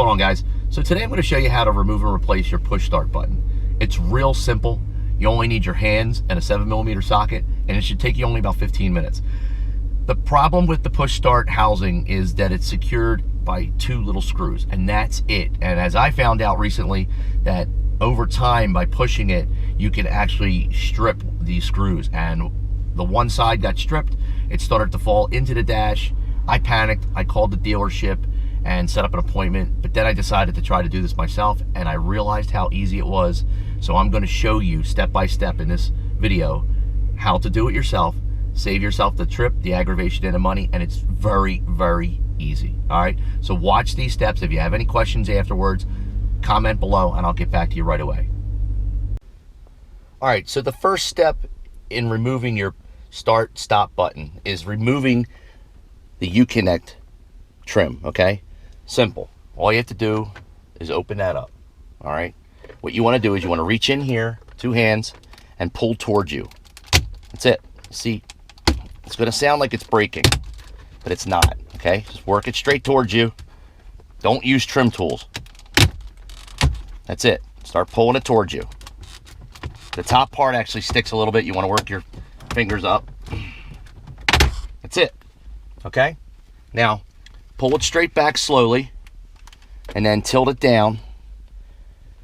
going on, guys? So today I'm going to show you how to remove and replace your push start button. It's real simple. You only need your hands and a 7mm socket, and it should take you only about 15 minutes. The problem with the push start housing is that it's secured by 2 little screws, and that's it. And as I found out recently, that over time, by pushing it, you can actually strip these screws, and the one side got stripped. It started to fall into the dash. I panicked. I called the dealership and set up an appointment, but then I decided to try to do this myself, and I realized how easy it was. So I'm going to show you step by step in this video how to do it yourself, save yourself the trip, the aggravation, and the money, and it's very, very easy. All right, so watch these steps. If you have any questions afterwards, comment below and I'll get back to you right away. All right, so the first step in removing your start stop button is removing the UConnect trim. Okay, simple. All you have to do is open that up. All right, what you want to do is you want to reach in here, 2 hands, and pull towards you. That's it. See, it's going to sound like it's breaking, but it's not. Okay, just work it straight towards you. Don't use trim tools. That's it. Start pulling it towards you. The top part actually sticks a little bit. You want to work your fingers up. That's it. Okay, now pull it straight back slowly and then tilt it down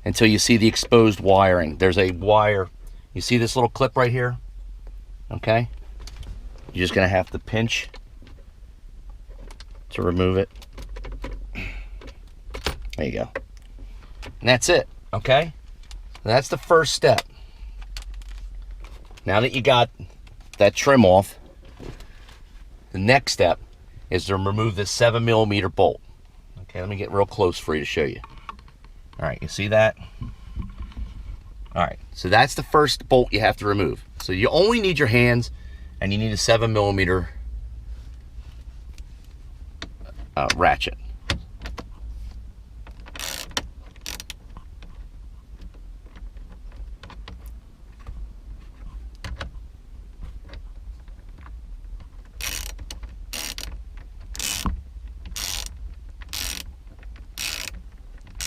until you see the exposed wiring. There's a wire. You see this little clip right here? Okay, you're just gonna have to pinch to remove it. There you go. And that's it. Okay, that's the first step. Now that you got that trim off, the next step is to remove this 7mm bolt. Okay, let me get real close for you to show you. All right, you see that? All right, so that's the first bolt you have to remove. So you only need your hands, and you need a 7mm ratchet.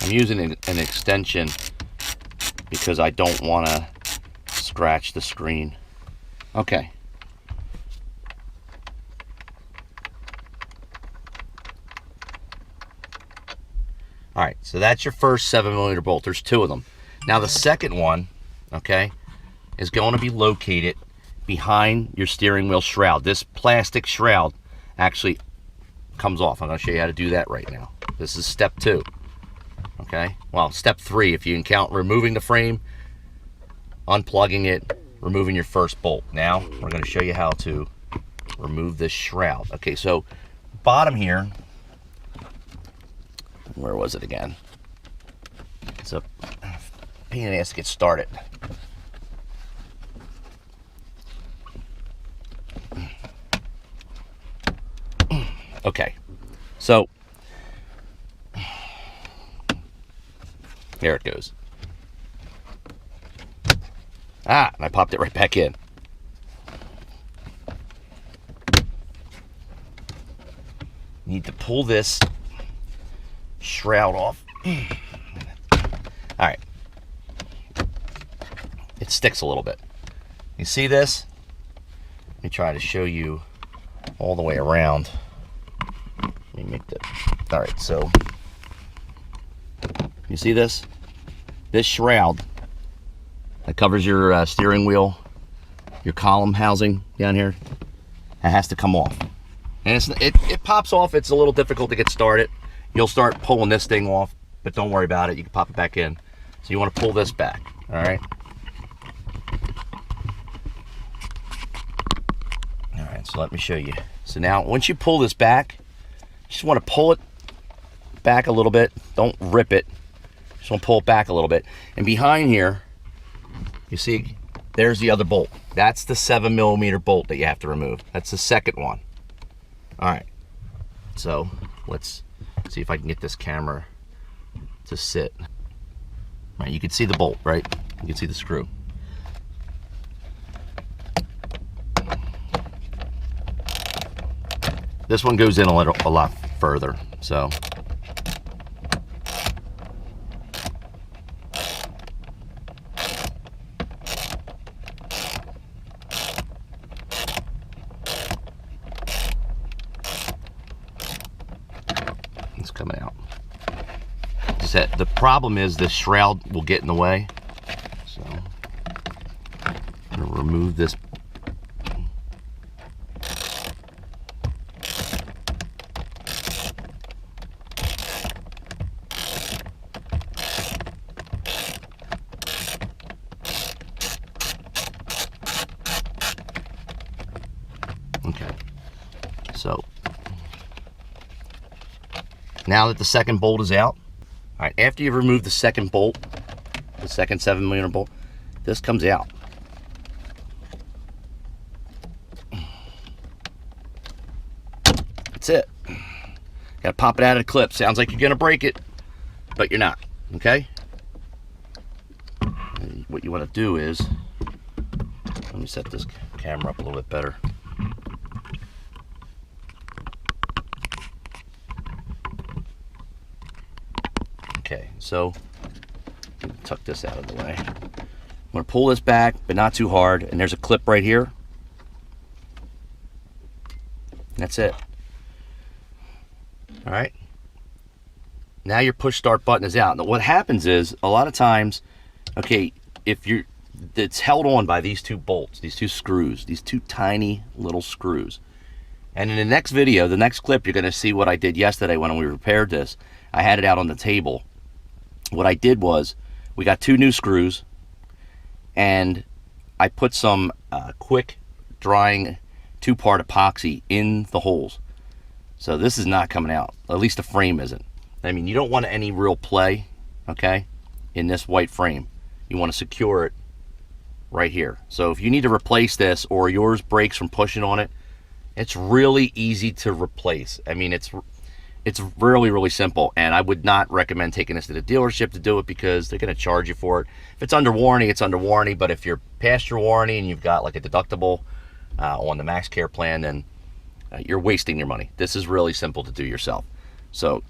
I'm using an extension because I don't want to scratch the screen. Okay. All right, so that's your first 7mm bolt. There's 2 of them. Now the second one, okay, is going to be located behind your steering wheel shroud. This plastic shroud actually comes off. I'm going to show you how to do that right now. This is step 2. Okay, well, step 3 if you can count removing the frame, unplugging it, removing your first bolt. Now we're going to show you how to remove this shroud. Okay, so bottom here, where was it again? It's a pain in the ass to get started. Okay, so there it goes. Ah, and I popped it right back in. Need to pull this shroud off. All right. It sticks a little bit. You see this? Let me try to show you all the way around. Let me make that. All right, so you see this? This shroud that covers your steering wheel, your column housing down here, it has to come off. And it pops off. It's a little difficult to get started. You'll start pulling this thing off, but don't worry about it. You can pop it back in. So you want to pull this back, all right? All right, so let me show you. So now, once you pull this back, you just want to pull it back a little bit. Don't rip it. Just want to pull it back a little bit. And behind here, you see, there's the other bolt. That's the 7mm bolt that you have to remove. That's the second one. All right, so let's see if I can get this camera to sit. All right, you can see the bolt, right? You can see the screw. This one goes in a lot further, so said, the problem is this shroud will get in the way. So I'm going to remove this. Okay, so now that the second bolt is out, all right, after you've removed the second bolt, the second 7mm bolt, this comes out. That's it. Gotta pop it out of the clip. Sounds like you're gonna break it, but you're not, okay? And what you wanna do is, let me set this camera up a little bit better. Okay, so tuck this out of the way. I'm gonna pull this back, but not too hard, and there's a clip right here. That's it. All right. Now your push start button is out. Now what happens is, a lot of times, okay, if you're, it's held on by these two bolts, these two screws, these two tiny little screws. And in the next video, the next clip, you're gonna see what I did yesterday when we repaired this. I had it out on the table. What I did was, we got two new screws, and I put some quick drying 2-part epoxy in the holes. So this is not coming out, at least the frame isn't. I mean, you don't want any real play, okay, in this white frame. You want to secure it right here. So if you need to replace this, or yours breaks from pushing on it, it's really easy to replace. I mean, it's really, really simple, and I would not recommend taking this to the dealership to do it, because they're going to charge you for it. If it's under warranty, it's under warranty, but if you're past your warranty and you've got like a deductible on the Max Care plan, then you're wasting your money. This is really simple to do yourself. So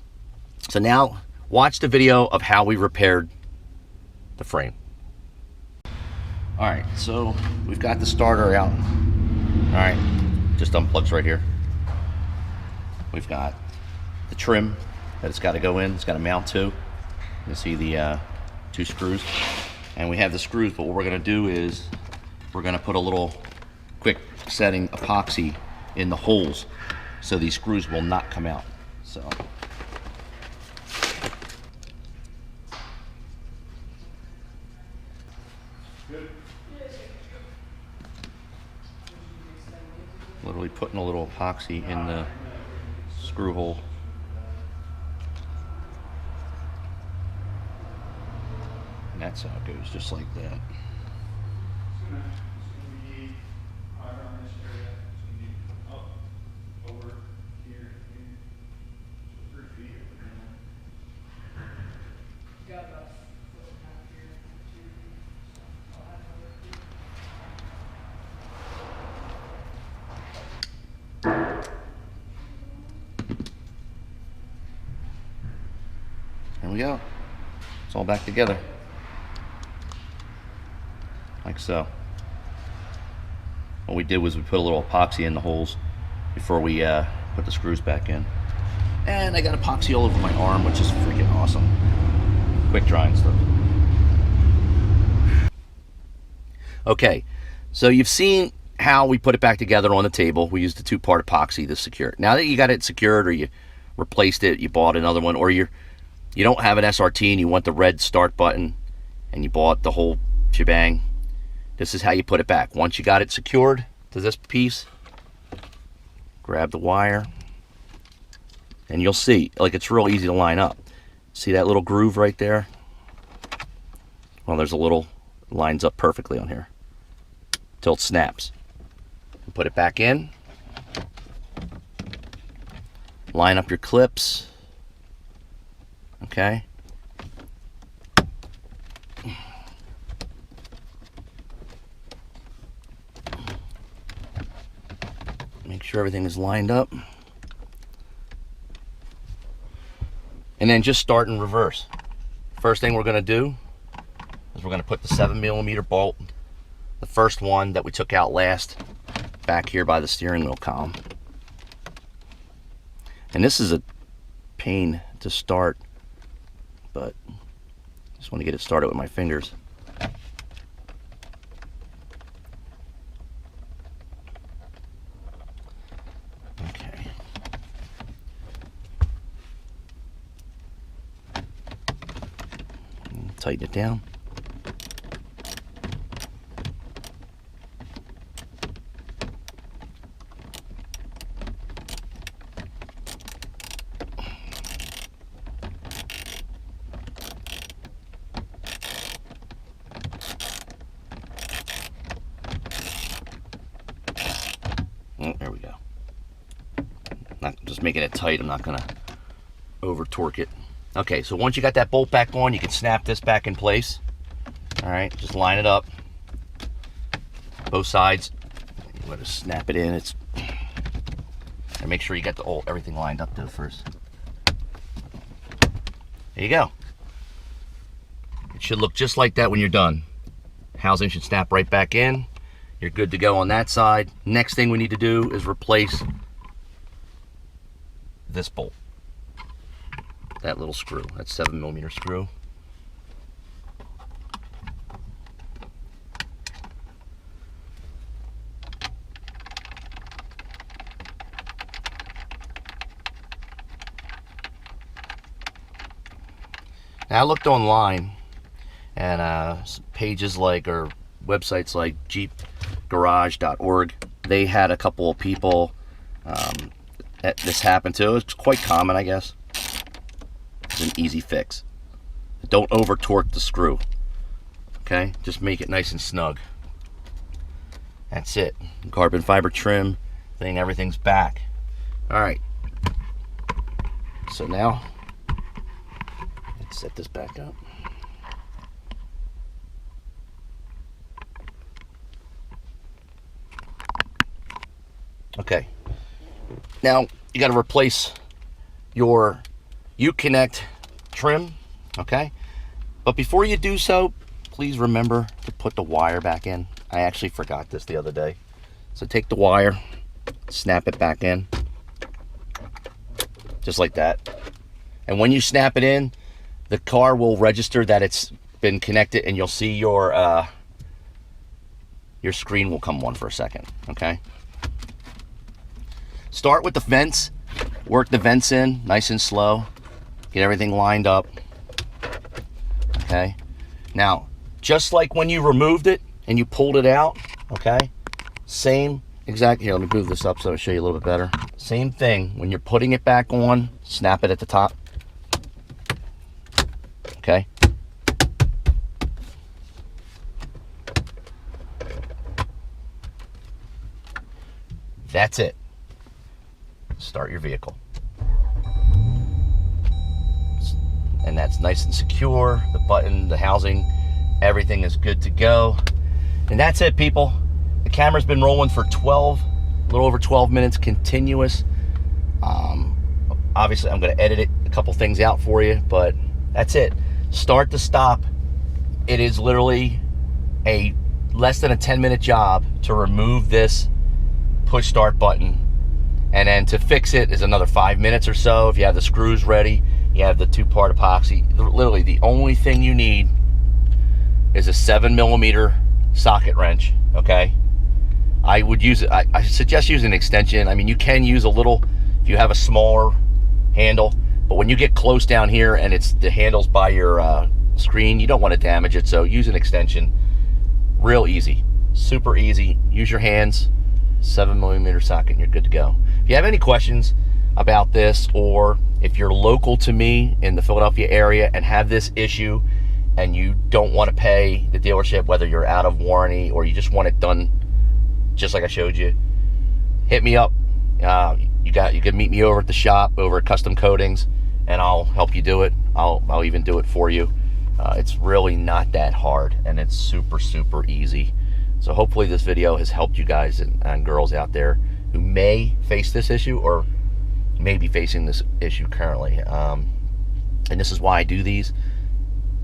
now watch the video of how we repaired the frame. All right, so we've got the starter out. All right, just unplugs right here. We've got the trim that it's got to go in, it's got to mount to. You see the 2 screws, and we have the screws, but what we're going to do is we're going to put a little quick setting epoxy in the holes so these screws will not come out. So literally putting a little epoxy in the screw hole. And that's how it goes, just like that. There we go. It's all back together. Like so. What we did was we put a little epoxy in the holes before we put the screws back in. And I got epoxy all over my arm, which is freaking awesome. Quick drying stuff. Okay, so you've seen how we put it back together on the table. We used the 2-part epoxy to secure it. Now that you got it secured, or you replaced it, you bought another one, or you don't have an SRT and you want the red start button and you bought the whole shebang, this is how you put it back. Once you got it secured to this piece, grab the wire, and you'll see, like, it's real easy to line up. See that little groove right there? Well, there's a little, lines up perfectly on here till it snaps. And put it back in, line up your clips, okay? Make sure everything is lined up. And then just start in reverse. First thing we're gonna do is we're gonna put the 7mm bolt, the first one that we took out last, back here by the steering wheel column. And this is a pain to start but just want to get it started with my fingers. Okay. Tighten it down. There we go. Not just making it tight. I'm not gonna over torque it. Okay, so once you got that bolt back on, you can snap this back in place. All right, just line it up, both sides. You want to snap it in. And make sure you got everything lined up though first. There you go. It should look just like that when you're done. Housing should snap right back in. You're good to go on that side. Next thing we need to do is replace this bolt. That little screw, that 7mm screw. Now I looked online, and pages like, or websites like jeepgarage.org, they had a couple of people that this happened to. It's quite common, I guess. It's an easy fix. Don't over torque the screw. Okay, just make it nice and snug. That's it. Carbon fiber trim thing, everything's back. All right. So now let's set this back up. Okay. Now you got to replace your UConnect trim, okay? But before you do so, please remember to put the wire back in. I actually forgot this the other day. So take the wire, snap it back in, just like that. And when you snap it in, the car will register that it's been connected, and you'll see your screen will come on for a second, okay? Start with the vents, work the vents in nice and slow, get everything lined up, okay? Now, just like when you removed it and you pulled it out, okay? Same exact, here, let me move this up so I'll show you a little bit better. Same thing, when you're putting it back on, snap it at the top, okay? That's it. Start your vehicle. And that's nice and secure. The button, the housing, everything is good to go. And that's it, people. The camera's been rolling for a little over 12 minutes continuous. Obviously, I'm going to edit a couple things out for you, but that's it. Start to stop. It is literally a less than a 10-minute job to remove this push start button. And then to fix it is another 5 minutes or so. If you have the screws ready, you have the 2-part epoxy. Literally, the only thing you need is a 7mm socket wrench, okay? I would use it. I suggest using an extension. I mean, you can use a little if you have a smaller handle, but when you get close down here and the handle's by your screen, you don't want to damage it, so use an extension. Real easy, super easy. Use your hands, 7mm socket, and you're good to go. If you have any questions about this, or if you're local to me in the Philadelphia area and have this issue and you don't want to pay the dealership, whether you're out of warranty or you just want it done just like I showed you, hit me up. You can meet me over at the shop over at Custom Coatings, and I'll help you do it. I'll even do it for you. It's really not that hard, and it's super easy. So hopefully this video has helped you guys and girls out there who may face this issue or may be facing this issue currently. And this is why I do these.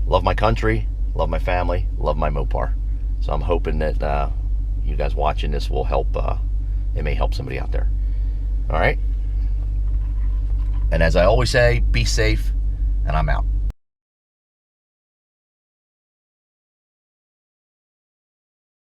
Love my country, love my family, love my Mopar. So I'm hoping that you guys watching this will help. It may help somebody out there. All right. And as I always say, be safe, and I'm out.